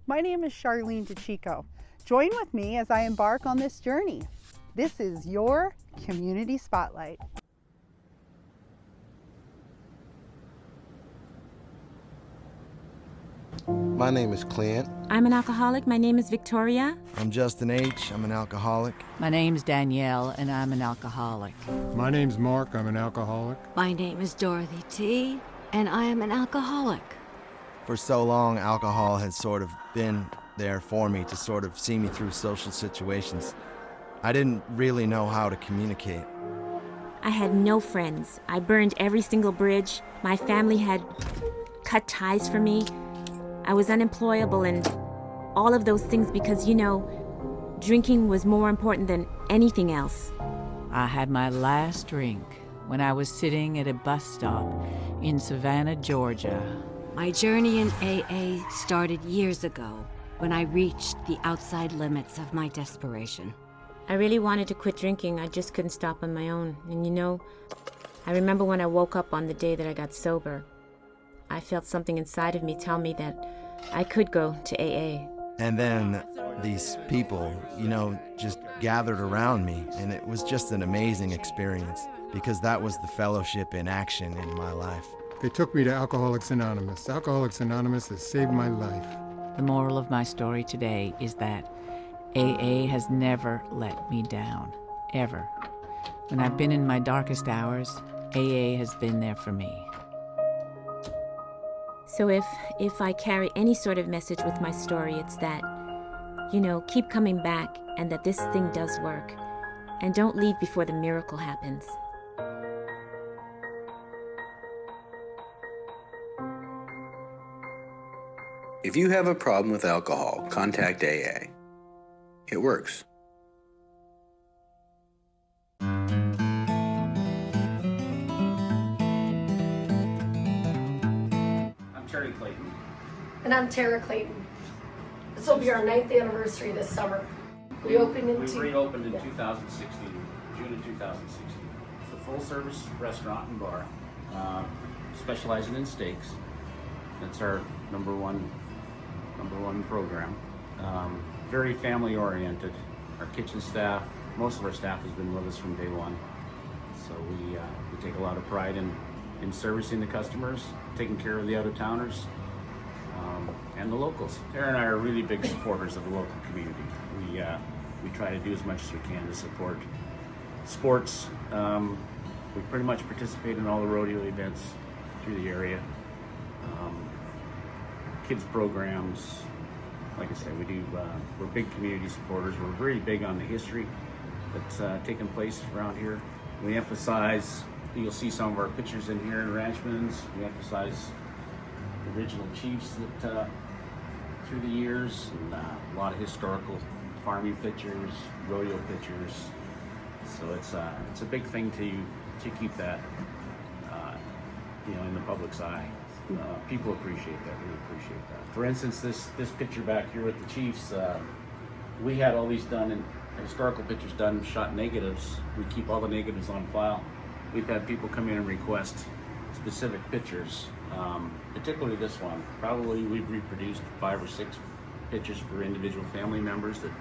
My name is Charlene DeChico. Join with me as I embark on this journey. This is your Community Spotlight. My name is Clint. I'm an alcoholic. My name is Victoria. I'm Justin H. I'm an alcoholic. My name's Danielle, and I'm an alcoholic. My name's Mark. I'm an alcoholic. My name is Dorothy T., and I am an alcoholic. For so long, alcohol has sort of been there for me to sort of see me through social situations. I didn't really know how to communicate. I had no friends. I burned every single bridge. My family had cut ties for me. I was unemployable and all of those things because, drinking was more important than anything else. I had my last drink when I was sitting at a bus stop in Savannah, Georgia. My journey in AA started years ago when I reached the outside limits of my desperation. I really wanted to quit drinking. I just couldn't stop on my own. And I remember when I woke up on the day that I got sober, I felt something inside of me tell me that I could go to AA. And then these people, just gathered around me, and it was just an amazing experience because that was the fellowship in action in my life. They took me to Alcoholics Anonymous. Alcoholics Anonymous has saved my life. The moral of my story today is that AA has never let me down, ever. When I've been in my darkest hours, AA has been there for me. So if I carry any sort of message with my story, it's that, keep coming back and that this thing does work. And don't leave before the miracle happens. If you have a problem with alcohol, contact AA. It works. Terry Clayton. And I'm Tara Clayton. This will be our 9th anniversary this summer. We reopened in 2016, June of 2016. It's a full-service restaurant and bar, specializing in steaks. That's our number one program. Very family-oriented. Our kitchen staff, most of our staff has been with us from day one. So we take a lot of pride in servicing the customers, taking care of the out-of-towners, and the locals. Tara and I are really big supporters of the local community. We try to do as much as we can to support sports. We pretty much participate in all the rodeo events through the area. Kids programs, like I said, we're big community supporters. We're very big on the history that's taken place around here. We emphasize, you'll see some of our pictures in here in Ranchman's. We emphasize the original chiefs that through the years, and a lot of historical farming pictures, rodeo pictures. So it's a big thing to keep that in the public's eye. People appreciate that, really appreciate that. For instance, this picture back here with the chiefs, we had all these done in historical pictures done, shot negatives. We keep all the negatives on file. We've had people come in and request specific pictures, particularly this one. Probably we've reproduced 5 or 6 pictures for individual family members that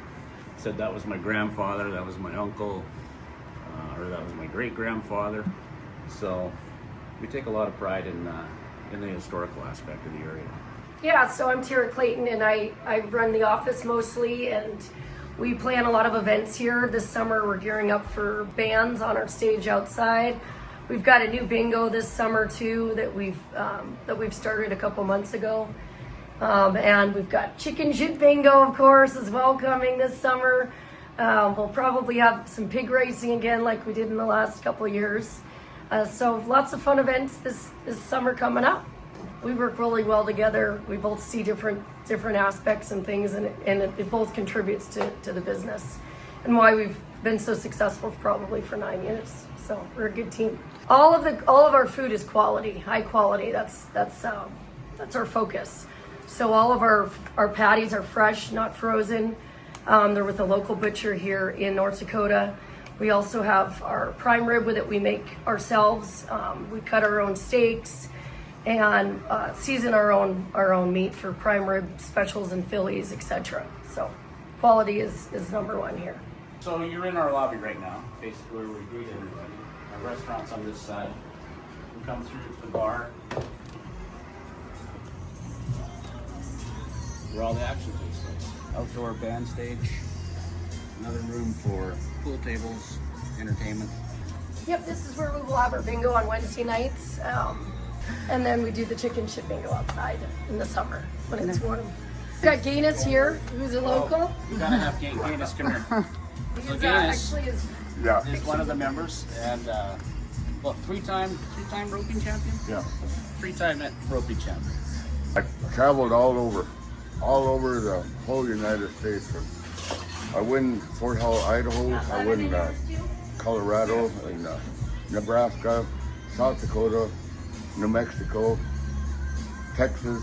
said that was my grandfather, that was my uncle, or that was my great-grandfather. So we take a lot of pride in the historical aspect of the area. Yeah, so I'm Tara Clayton, and I run the office mostly, and we plan a lot of events here. This summer we're gearing up for bands on our stage outside. We've got a new bingo this summer too that we've started a couple months ago. And we've got chicken shit bingo, of course, as well coming this summer. We'll probably have some pig racing again like we did in the last couple of years. So lots of fun events this summer coming up. We work really well together. We both see different aspects and things, and it both contributes to the business and why we've been so successful probably for 9 years. So we're a good team. All of our food is quality, high quality. That's our focus. So all of our patties are fresh, not frozen. They're with a local butcher here in North Dakota. We also have our prime rib that we make ourselves. We cut our own steaks. and season our own meat for prime rib specials and fillies, etc. So quality is number one here. So you're in our lobby right now, basically where we greet everybody. Our restaurant's on this side. We come through the bar, where all the action takes place. Outdoor band stage, another room for pool tables, entertainment. Yep, this is where we will have our bingo on Wednesday nights. And then we do the chicken chip bingo outside in the summer when it's warm. We've got Gaines here, who's a local. You gotta have Gaines come here. So He's Gaines actually is one of the members, and three-time roping champion? Yeah. Three-time roping champion. I traveled all over the whole United States. I win Fort Hall, Idaho. I win Colorado and Nebraska, South Dakota, New Mexico, Texas,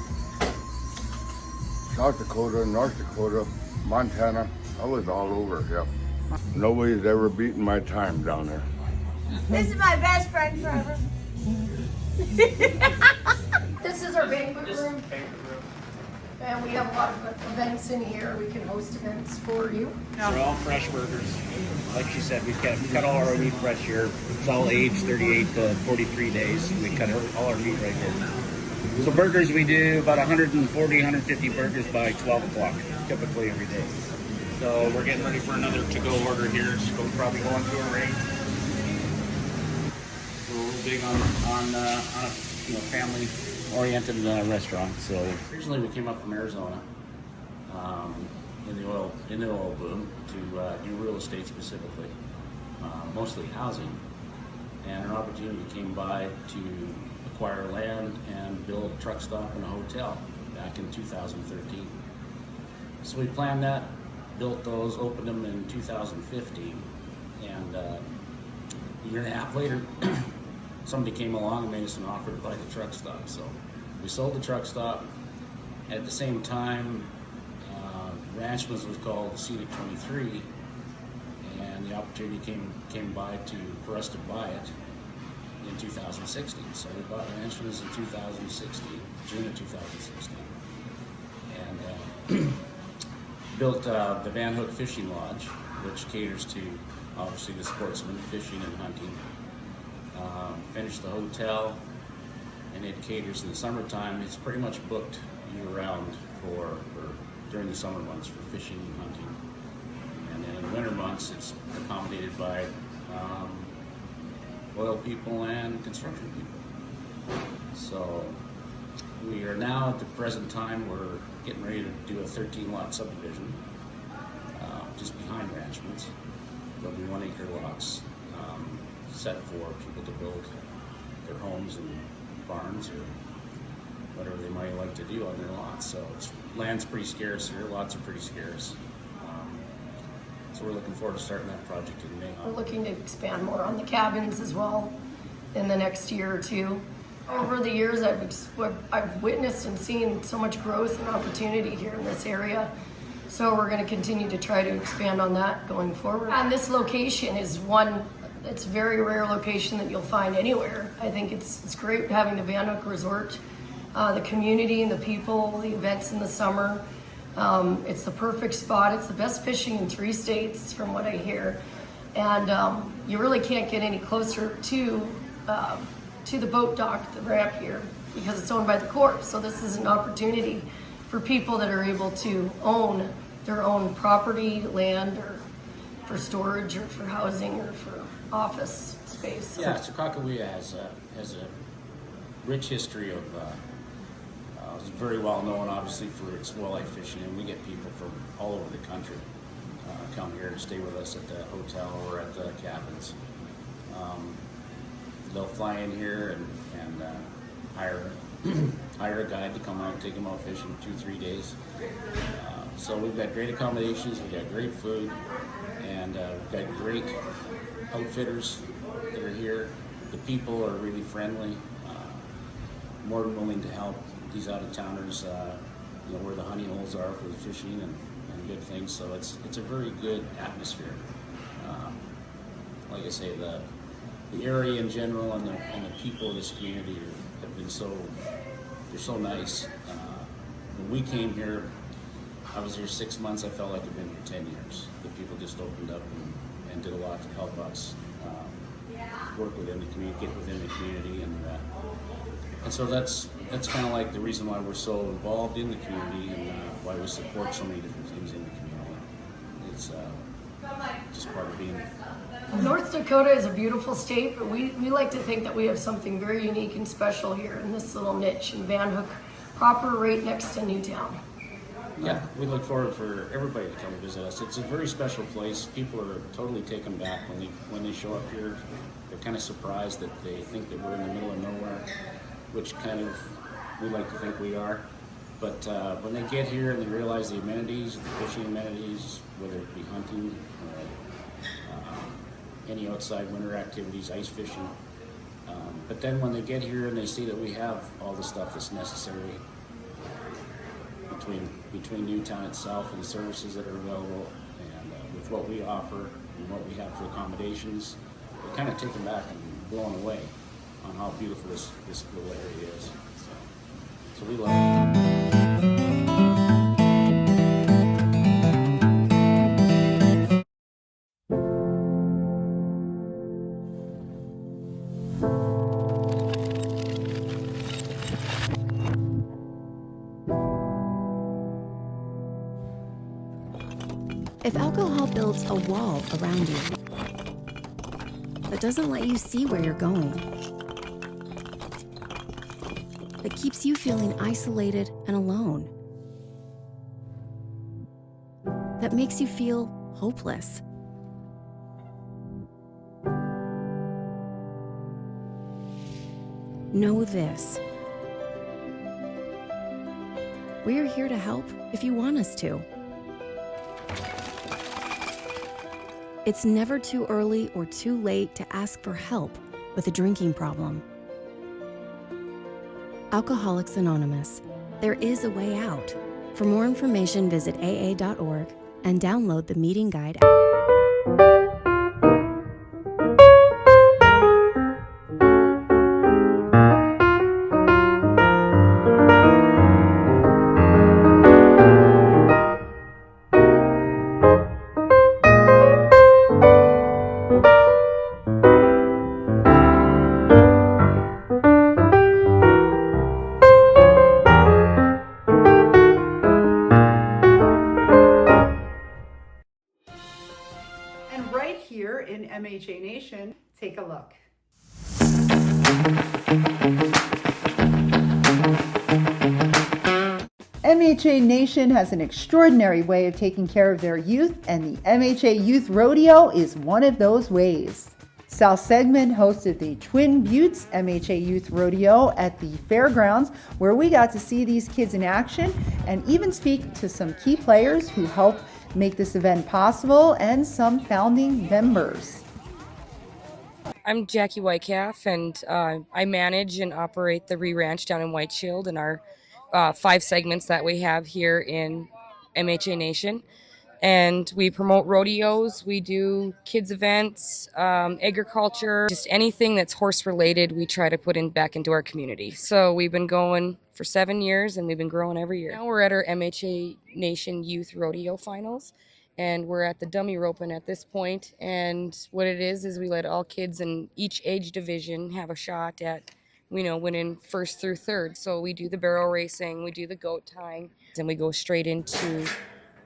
South Dakota, North Dakota, Montana. I was all over, yeah. Nobody's ever beaten my time down there. This is my best friend forever. This is our banquet room. And we have a lot of events in here. We can host events for you. They're all fresh burgers. Like she said, we cut all our meat fresh here. It's all aged 38 to 43 days. We cut all our meat right here. So burgers, we do about 140, 150 burgers by 12 o'clock, typically every day. So we're getting ready for another to-go order here. So we'll probably go into a range. We're real big on a family-oriented restaurant. So originally we came up from Arizona in the oil boom to do real estate specifically, mostly housing. And an opportunity came by to acquire land and build a truck stop and a hotel back in 2013. So we planned that, built those, opened them in 2015, and a year and a half later, somebody came along and made us an offer to buy the truck stop. So we sold the truck stop. At the same time, Ranchman's was called Scenic 23, and the opportunity came by for us to buy it in 2016. So we bought Ranchman's in 2016, June of 2016, and built the Van Hook Fishing Lodge, which caters to obviously the sportsmen, fishing and hunting. Finished the hotel, and it caters in the summertime. It's pretty much booked year-round for during the summer months for fishing and hunting. And then in the winter months, it's accommodated by oil people and construction people. So we are now at the present time, we're getting ready to do a 13-lot subdivision just behind Ranchman's. There'll be 1-acre lots set for people to build their homes and barns or whatever they might like to do on their lots. So land's pretty scarce here, lots are pretty scarce. So we're looking forward to starting that project in May. We're looking to expand more on the cabins as well in the next year or two. Over the years, I've witnessed and seen so much growth and opportunity here in this area. So we're going to continue to try to expand on that going forward. And this location is one, it's a very rare location that you'll find anywhere. I think it's great having the Van Hook Resort, the community and the people, the events in the summer. It's the perfect spot. It's the best fishing in 3 states from what I hear. And you really can't get any closer to the boat dock, the ramp here, because it's owned by the Corps. So this is an opportunity for people that are able to own their own property, land, or for storage, or for housing, or for office space. Yeah, Sakakawea has a rich history of, it's very well known obviously for its walleye fishing, and we get people from all over the country come here to stay with us at the hotel or at the cabins. They'll fly in here and hire a guide to come out and take them out fishing 2-3 days. So we've got great accommodations, we've got great food, and we've got great outfitters that are here. The people are really friendly, more than willing to help these out-of-towners, where the honey holes are for the fishing and good things. So it's a very good atmosphere. Like I say, the area in general and the people of this community have been they're so nice. When we came here, I was here 6 months. I felt like I've been here 10 years. The people just opened up and did a lot to help us work within the community, get within the community, and so that's kind of like the reason why we're so involved in the community and why we support so many different things in the community. It's just part of being. North Dakota is a beautiful state, but we like to think that we have something very unique and special here in this little niche in Van Hook, proper right next to Newtown. Yeah, we look forward for everybody to come visit us. It's a very special place. People are totally taken back when they show up here. They're kind of surprised that they think that we're in the middle of nowhere, which kind of we like to think we are. But when they get here and they realize the amenities, the fishing amenities, whether it be hunting, any outside winter activities, ice fishing. But then when they get here and they see that we have all the stuff that's necessary between Newtown itself and the services that are available, and with what we offer and what we have for accommodations, they're kind of taken back and blown away on how beautiful this little area is. So we love it. If alcohol builds a wall around you that doesn't let you see where you're going, that keeps you feeling isolated and alone, that makes you feel hopeless, know this: we're here to help if you want us to. It's never too early or too late to ask for help with a drinking problem. Alcoholics Anonymous. There is a way out. For more information, visit aa.org and download the meeting guide. And right here in MHA Nation, take a look. MHA Nation has an extraordinary way of taking care of their youth, and the MHA Youth Rodeo is one of those ways. South Segment hosted the Twin Buttes MHA Youth Rodeo at the fairgrounds, where we got to see these kids in action and even speak to some key players who helped make this event possible and some founding members. I'm Jackie Whitecalf, and I manage and operate the Ranch down in White Shield and our 5 segments that we have here in MHA Nation. And we promote rodeos, we do kids events, agriculture, just anything that's horse related we try to put back into our community. So we've been going for 7 years and we've been growing every year. Now we're at our MHA Nation Youth Rodeo Finals, and we're at the dummy roping at this point. And what it is we let all kids in each age division have a shot at, winning first through third. So we do the barrel racing, we do the goat tying, and we go straight into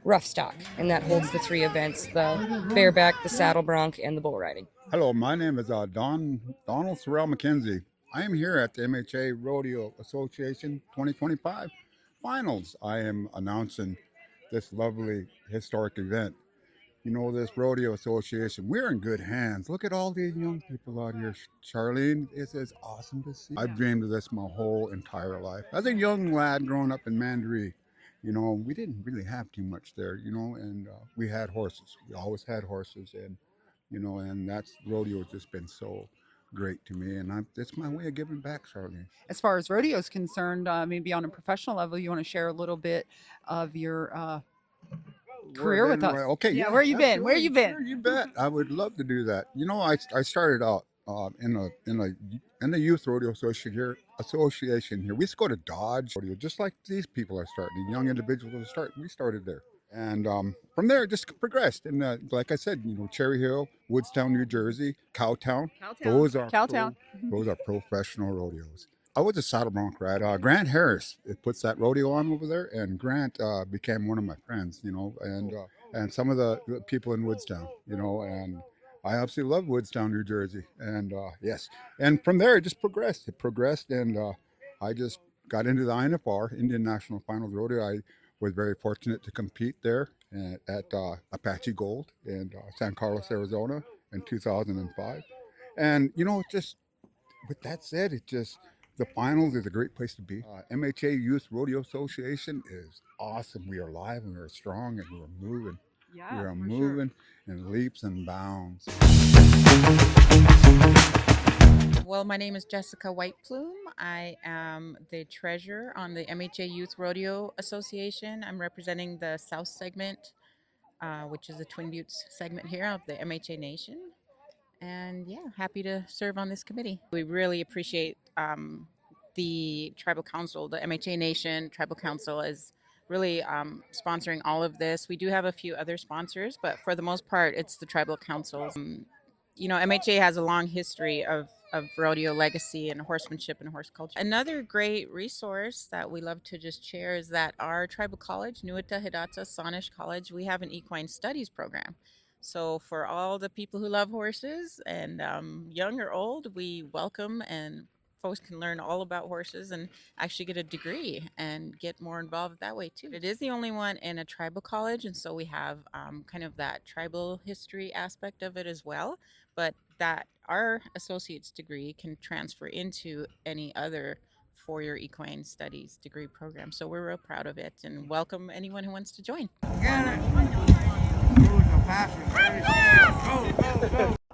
rough stock, and that holds the 3 events: the bareback, the saddle bronc, and the bull riding. Hello, my name is Donald Sorrell McKenzie. I am here at the MHA Rodeo Association 2025 Finals. I am announcing this lovely historic event. This Rodeo Association, we're in good hands. Look at all these young people out here. Charlene, it's awesome to see. I've dreamed of this my whole entire life. As a young lad growing up in Mandaree, we didn't really have too much there, and we had horses. We always had horses, and, and that's rodeo has just been so great to me, and it's my way of giving back, Charlene. As far as rodeo is concerned, maybe on a professional level, you want to share a little bit of your career with us. Okay, yeah. Where you been? Where you been? Sure, you bet. I would love to do that. I started out in the Youth Rodeo Association here. We used to go to Dodge Rodeo, just like these people are starting. The young individuals are starting. We started there, and from there it just progressed. And like I said, Cherry Hill, Woodstown, New Jersey, Cowtown. Those are professional rodeos. I was a saddle bronc rat. Grant Harris, it puts that rodeo on over there, and Grant became one of my friends, and some of the people in Woodstown, and I absolutely love Woodstown, New Jersey, and yes, and from there it just progressed. It progressed, and I just got into the INFR, Indian National Finals Rodeo. I was very fortunate to compete there at Apache Gold in San Carlos, Arizona, in 2005, and just with that said, it just the finals is a great place to be. MHA Youth Rodeo Association is awesome. We are live and we're strong and we're moving. Yeah, We are for moving in leaps and bounds. Well, my name is Jessica Whiteplume. I am the treasurer on the MHA Youth Rodeo Association. I'm representing the South segment, which is the Twin Buttes segment here of the MHA Nation. And yeah, happy to serve on this committee. We really appreciate the Tribal Council, the MHA Nation Tribal Council is really sponsoring all of this. We do have a few other sponsors, but for the most part, it's the Tribal Councils. MHA has a long history of rodeo legacy and horsemanship and horse culture. Another great resource that we love to just share is that our tribal college, Nuita Hidatsa Sanish College, we have an equine studies program. So for all the people who love horses and young or old, we welcome, and folks can learn all about horses and actually get a degree and get more involved that way too. It is the only one in a tribal college, and so we have kind of that tribal history aspect of it as well, but that our associate's degree can transfer into any other four-year equine studies degree program. So we're real proud of it and welcome anyone who wants to join.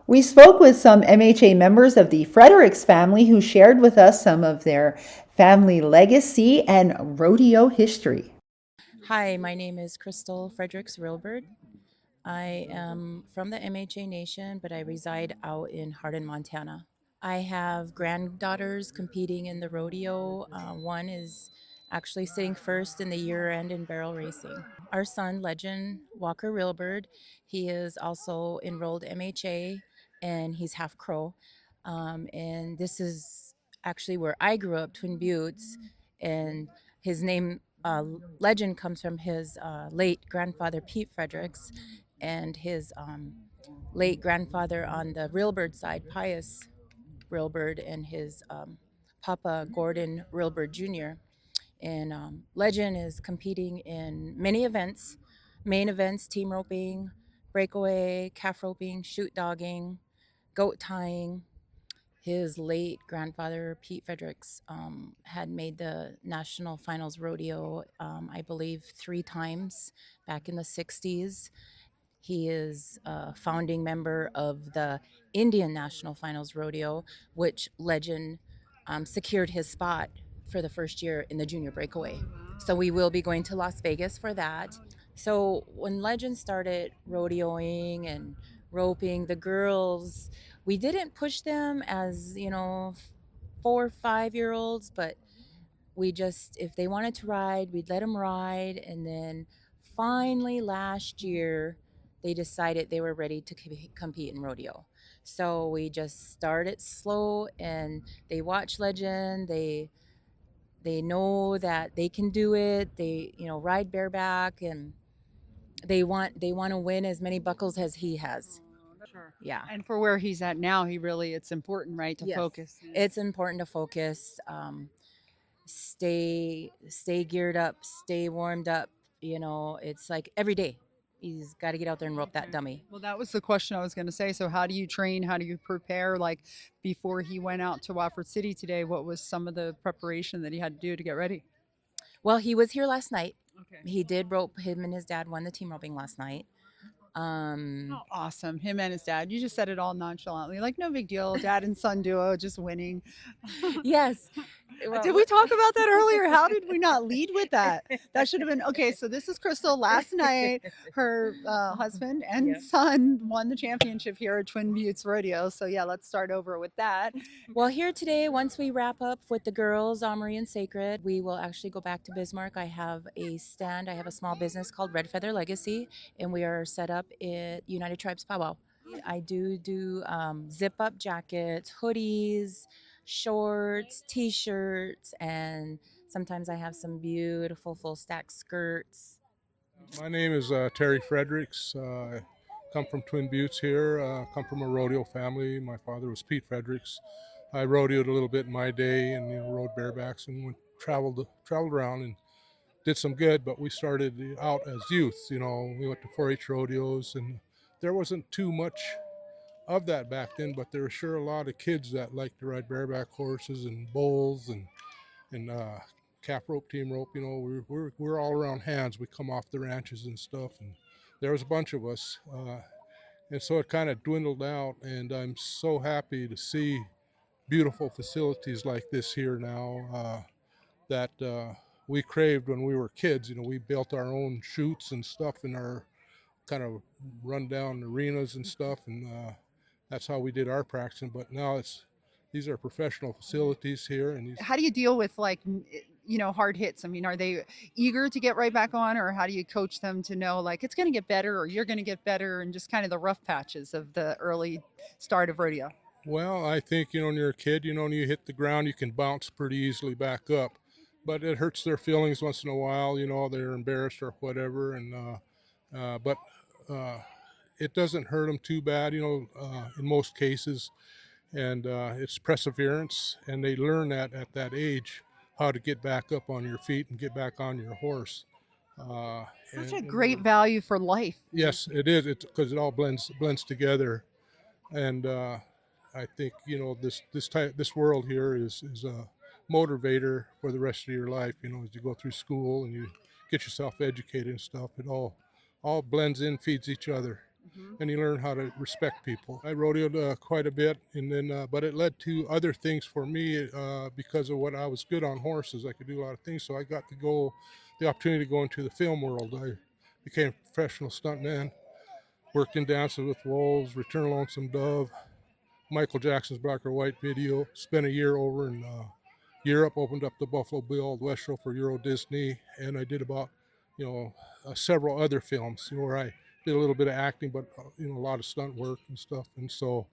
We spoke with some MHA members of the Fredericks family who shared with us some of their family legacy and rodeo history. Hi, my name is Crystal Fredericks Rilbert. I am from the MHA Nation, but I reside out in Hardin, Montana. I have granddaughters competing in the rodeo. One is actually sitting first in the year-end in barrel racing. Our son, Legend Walker Rilbert, he is also enrolled MHA, and he's half Crow. And this is actually where I grew up, Twin Buttes, and his name, Legend, comes from his late grandfather, Pete Fredericks, and his late grandfather on the Rilbert side, Pius Rilbert, and his Papa Gordon Rilbert Jr. And Legend is competing in many events, main events, team roping, breakaway, calf roping, shoot dogging, goat tying. His late grandfather, Pete Fredericks, had made the national finals rodeo, I believe, 3 times back in the 60s. He is a founding member of the Indian National Finals Rodeo, which Legend secured his spot for the first year in the junior breakaway. So we will be going to Las Vegas for that. So when Legend started rodeoing and roping, the girls, we didn't push them as, 4 or 5-year-olds, but we just, if they wanted to ride, we'd let them ride. And then finally last year, they decided they were ready to compete in rodeo. So we just started slow, and they watch Legend. They know that they can do it. They, ride bareback, and they want to win as many buckles as he has. Sure. Yeah. And for where he's at now, it's important, right, to Yes. focus. It's important to focus. Stay geared up, stay warmed up. It's like every day he's got to get out there and rope that dummy. Well, that was the question I was going to say. So how do you train? How do you prepare? Like before he went out to Wofford City today, what was some of the preparation that he had to do to get ready? Well, he was here last night. Okay. He did rope. Him and his dad won the team roping last night. Awesome. Him and his dad. You just said it all nonchalantly, like no big deal. Dad and son duo just winning. Yes. Did we talk about that earlier? How did we not lead with that? That should have been okay. So this is Crystal. Last night, her husband and son won the championship here at Twin Buttes Rodeo. So yeah, let's start over with that. Well, here today, once we wrap up with the girls, Omri and Sacred, we will actually go back to Bismarck. I have a stand. I have a small business called Red Feather Legacy, and we are set up at United Tribes Powwow. I do zip-up jackets, hoodies, shorts, t-shirts, and sometimes I have some beautiful full stack skirts. My name is Terry Fredericks. I come from Twin Buttes here. Come from a rodeo family. My father was Pete Fredericks. I rodeoed a little bit in my day and rode barebacks and traveled around and did some good. But we started out as youth. We went to 4-H rodeos, and there wasn't too much of that back then, but there were sure a lot of kids that liked to ride bareback horses and bulls and calf rope, team rope. We're all around hands. We come off the ranches and stuff, and there was a bunch of us, and so it kind of dwindled out. And I'm so happy to see beautiful facilities like this here now that we craved when we were kids. We built our own chutes and stuff in our kind of rundown arenas and stuff, and that's how we did our practicing. But now these are professional facilities here. And how do you deal with hard hits? I mean, are they eager to get right back on, or how do you coach them to know like it's going to get better or you're going to get better, and just kind of the rough patches of the early start of rodeo? Well, I think, when you're a kid, when you hit the ground, you can bounce pretty easily back up, but it hurts their feelings once in a while. They're embarrassed or whatever. And, but it doesn't hurt them too bad, in most cases. And it's perseverance, and they learn that at that age, how to get back up on your feet and get back on your horse. Such a great value for life. Yes, it is. It's because it all blends together. And I think, this world here is a motivator for the rest of your life, as you go through school and you get yourself educated and stuff. It all blends in, feeds each other. Mm-hmm. And you learn how to respect people. I rodeoed quite a bit, and then but it led to other things for me because of what I was good on horses. I could do a lot of things, so I got the opportunity to go into the film world. I became a professional stuntman, worked in Dances with Wolves, Return of Lonesome Dove, Michael Jackson's Black or White video. Spent a year over in Europe, opened up the Buffalo Bill West Show for Euro Disney, and I did about several other films where I did a little bit of acting, but a lot of stunt work and stuff. And so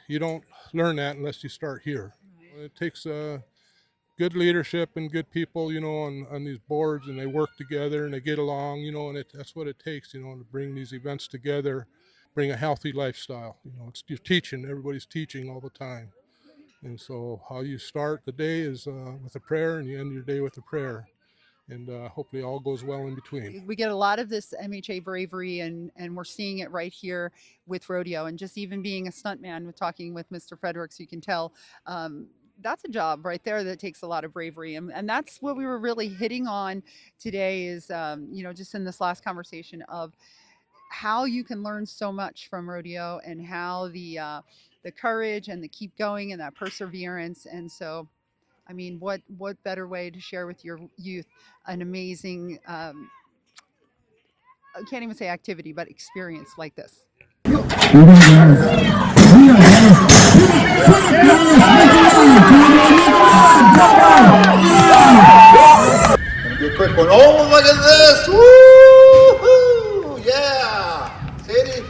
you don't learn that unless you start here. It takes good leadership and good people, on these boards, and they work together and they get along, and that's what it takes, to bring these events together, bring a healthy lifestyle. You're teaching, everybody's teaching all the time. And so how you start the day is with a prayer, and you end your day with a prayer. And hopefully all goes well in between. We get a lot of this MHA bravery, and we're seeing it right here with rodeo. And just even being a stuntman, with talking with Mr. Fredericks, you can tell that's a job right there that takes a lot of bravery. And that's what we were really hitting on today is, just in this last conversation of how you can learn so much from rodeo, and how the courage and the keep going and that perseverance. And so, I mean, what better way to share with your youth an amazing, I can't even say activity, but experience like this. Gonna do a quick one. Oh, look at this! Woo-hoo! Yeah! Sadie.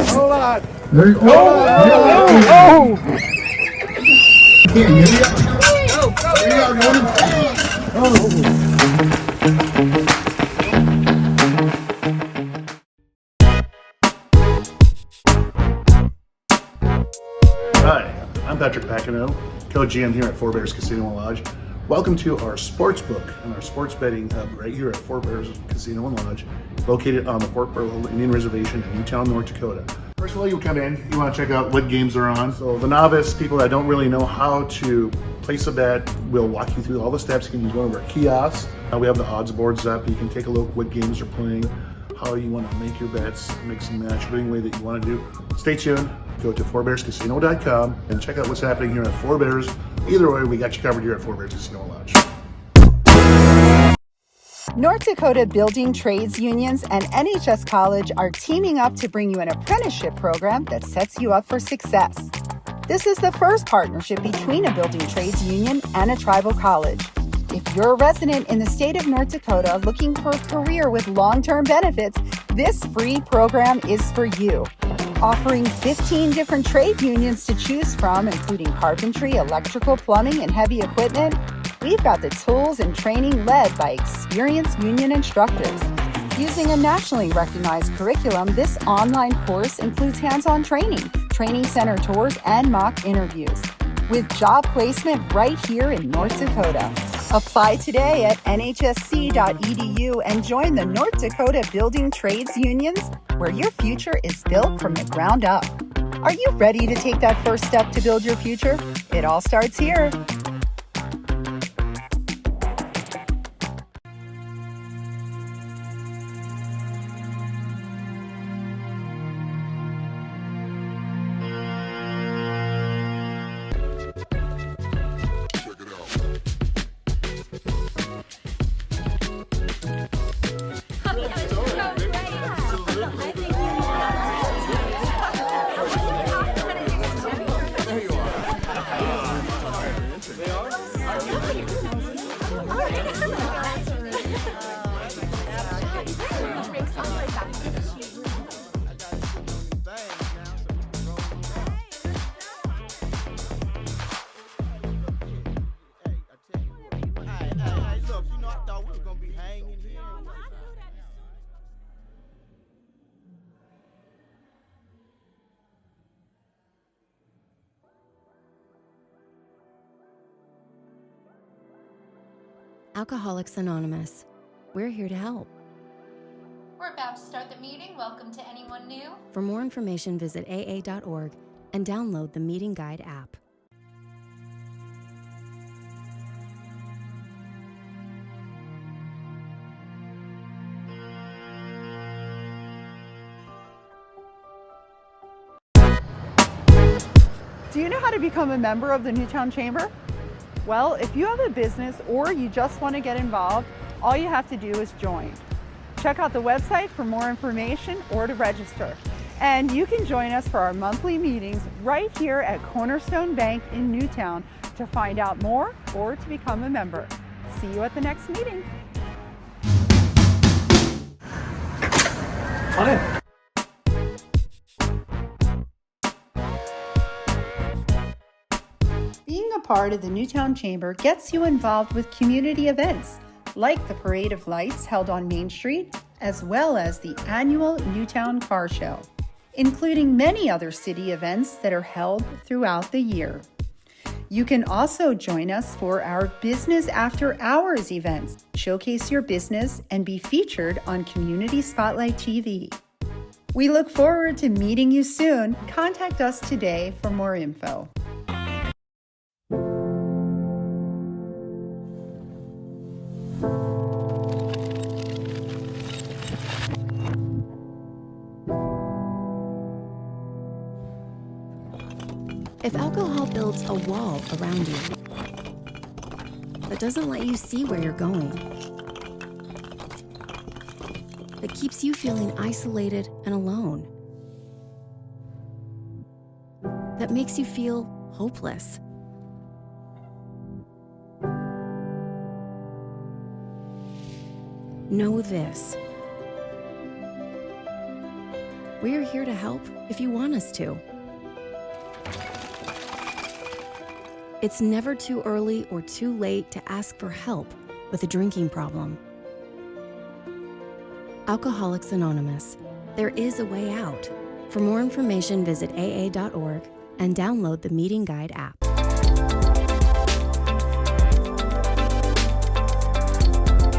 Hold on. There you go. Oh! Hi, I'm Patrick Pacino, co-GM here at Four Bears Casino and Lodge. Welcome to our sports book and our sports betting hub right here at Four Bears Casino and Lodge, located on the Fort Berthold Indian Reservation in Newtown, North Dakota. first of all, you come in, you want to check out what games are on. So the novice, people that don't really know how to place a bet, we'll walk you through all the steps. You can use one of our kiosks. We have the odds boards up. You can take a look what games are playing, how you want to make your bets, mix and match, any way that you want to do. Stay tuned. Go to fourbearscasino.com and check out what's happening here at Four Bears. Either way, we got you covered here at Four Bears Casino and Lodge. North Dakota Building Trades Unions and NHS College are teaming up to bring you an apprenticeship program that sets you up for success. This is the first partnership between a building trades union and a tribal college. If you're a resident in the state of North Dakota looking for a career with long-term benefits, this free program is for you. Offering 15 different trade unions to choose from, including carpentry, electrical, plumbing, and heavy equipment, we've got the tools and training led by experienced union instructors. Using a nationally recognized curriculum, this online course includes hands-on training, training center tours, and mock interviews, with job placement right here in North Dakota. Apply today at nhsc.edu and join the North Dakota Building Trades Unions, where your future is built from the ground up. Are you ready to take that first step to build your future? It all starts here. Alcoholics Anonymous. We're here to help. We're about to start the meeting. Welcome to anyone new. For more information, visit aa.org and download the Meeting Guide app. Do you know how to become a member of the Newtown Chamber? Well, if you have a business or you just want to get involved, all you have to do is join. Check out the website for more information or to register. And you can join us for our monthly meetings right here at Cornerstone Bank in Newtown to find out more or to become a member. See you at the next meeting. On in. Being a part of the Newtown Chamber gets you involved with community events like the Parade of Lights held on Main Street, as well as the annual Newtown Car Show, including many other city events that are held throughout the year. You can also join us for our Business After Hours events, showcase your business, and be featured on Community Spotlight TV. We look forward to meeting you soon. Contact us today for more info. If alcohol builds a wall around you that doesn't let you see where you're going, that keeps you feeling isolated and alone, that makes you feel hopeless, know this. We're here to help if you want us to. It's never too early or too late to ask for help with a drinking problem. Alcoholics Anonymous. There is a way out. For more information, visit aa.org and download the Meeting Guide app.